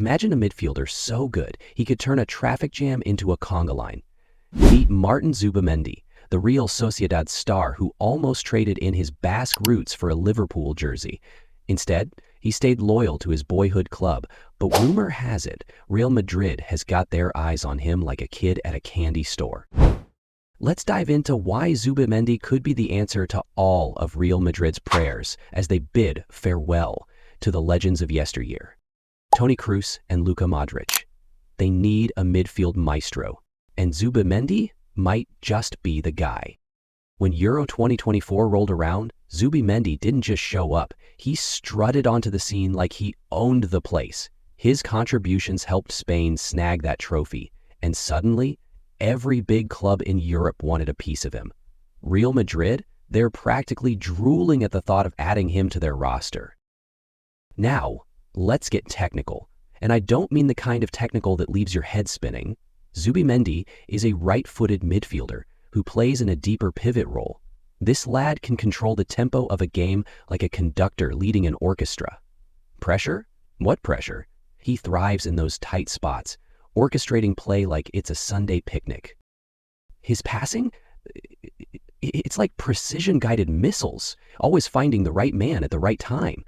Imagine a midfielder so good he could turn a traffic jam into a conga line. Meet Martín Zubimendi, the Real Sociedad star who almost traded in his Basque roots for a Liverpool jersey. Instead, he stayed loyal to his boyhood club, but rumor has it Real Madrid has got their eyes on him like a kid at a candy store. Let's dive into why Zubimendi could be the answer to all of Real Madrid's prayers as they bid farewell to the legends of yesteryear. Toni Kroos and Luka Modrić. They need a midfield maestro, and Zubimendi might just be the guy. When Euro 2024 rolled around, Zubimendi didn't just show up, he strutted onto the scene like he owned the place. His contributions helped Spain snag that trophy, and suddenly, every big club in Europe wanted a piece of him. Real Madrid, they're practically drooling at the thought of adding him to their roster. Now, let's get technical, and I don't mean the kind of technical that leaves your head spinning. Zubimendi is a right-footed midfielder who plays in a deeper pivot role. This lad can control the tempo of a game like a conductor leading an orchestra. Pressure? What pressure? He thrives in those tight spots, orchestrating play like it's a Sunday picnic. His passing? It's like precision-guided missiles, always finding the right man at the right time.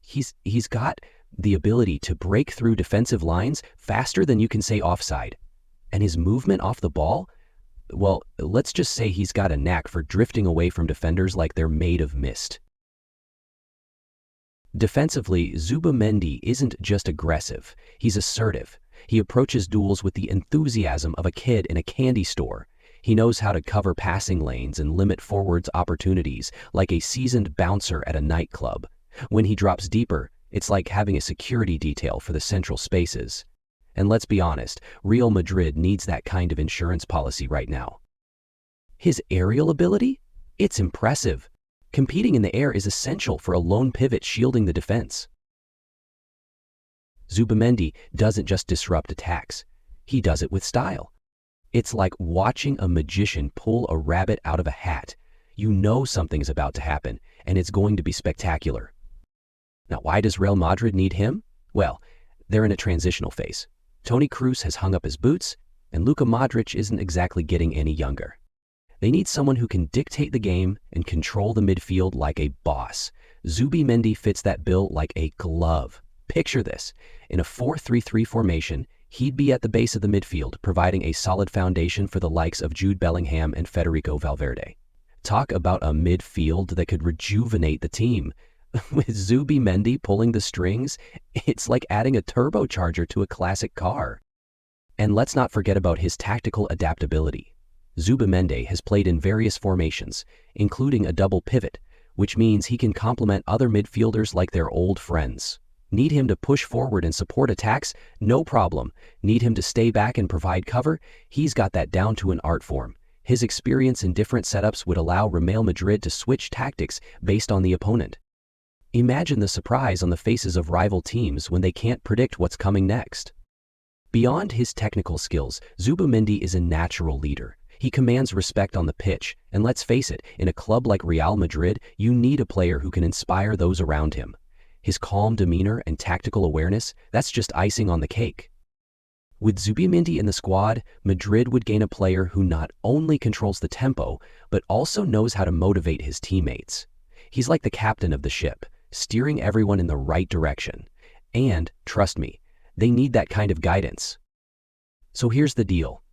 He's got the ability to break through defensive lines faster than you can say offside. And his movement off the ball? Well, let's just say he's got a knack for drifting away from defenders like they're made of mist. Defensively, Zubimendi isn't just aggressive, he's assertive. He approaches duels with the enthusiasm of a kid in a candy store. He knows how to cover passing lanes and limit forwards' opportunities like a seasoned bouncer at a nightclub. When he drops deeper, it's like having a security detail for the central spaces. And let's be honest, Real Madrid needs that kind of insurance policy right now. His aerial ability? It's impressive. Competing in the air is essential for a lone pivot shielding the defense. Zubimendi doesn't just disrupt attacks, he does it with style. It's like watching a magician pull a rabbit out of a hat. You know something's about to happen, and it's going to be spectacular. Now, why does Real Madrid need him? Well, they're in a transitional phase. Toni Kroos has hung up his boots, and Luka Modrić isn't exactly getting any younger. They need someone who can dictate the game and control the midfield like a boss. Zubimendi fits that bill like a glove. Picture this. In a 4-3-3 formation, he'd be at the base of the midfield, providing a solid foundation for the likes of Jude Bellingham and Federico Valverde. Talk about a midfield that could rejuvenate the team. With Zubimendi pulling the strings, it's like adding a turbocharger to a classic car. And let's not forget about his tactical adaptability. Zubimendi has played in various formations, including a double pivot, which means he can complement other midfielders like their old friends. Need him to push forward and support attacks? No problem. Need him to stay back and provide cover? He's got that down to an art form. His experience in different setups would allow Real Madrid to switch tactics based on the opponent. Imagine the surprise on the faces of rival teams when they can't predict what's coming next. Beyond his technical skills, Zubimendi is a natural leader. He commands respect on the pitch, and let's face it, in a club like Real Madrid, you need a player who can inspire those around him. His calm demeanor and tactical awareness, that's just icing on the cake. With Zubimendi in the squad, Madrid would gain a player who not only controls the tempo, but also knows how to motivate his teammates. He's like the captain of the ship, steering everyone in the right direction. And, trust me, they need that kind of guidance. So here's the deal.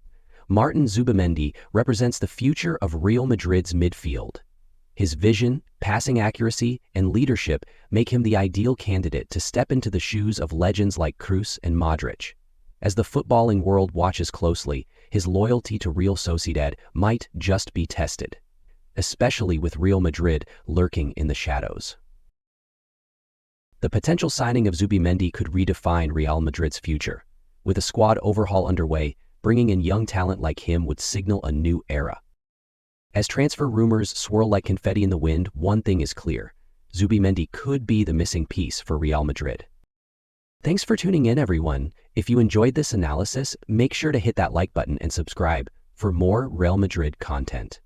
Martín Zubimendi represents the future of Real Madrid's midfield. His vision, passing accuracy, and leadership make him the ideal candidate to step into the shoes of legends like Kroos and Modrić. As the footballing world watches closely, his loyalty to Real Sociedad might just be tested, especially with Real Madrid lurking in the shadows. The potential signing of Zubimendi could redefine Real Madrid's future. With a squad overhaul underway, bringing in young talent like him would signal a new era. As transfer rumors swirl like confetti in the wind, one thing is clear. Zubimendi could be the missing piece for Real Madrid. Thanks for tuning in, everyone. If you enjoyed this analysis, make sure to hit that like button and subscribe for more Real Madrid content.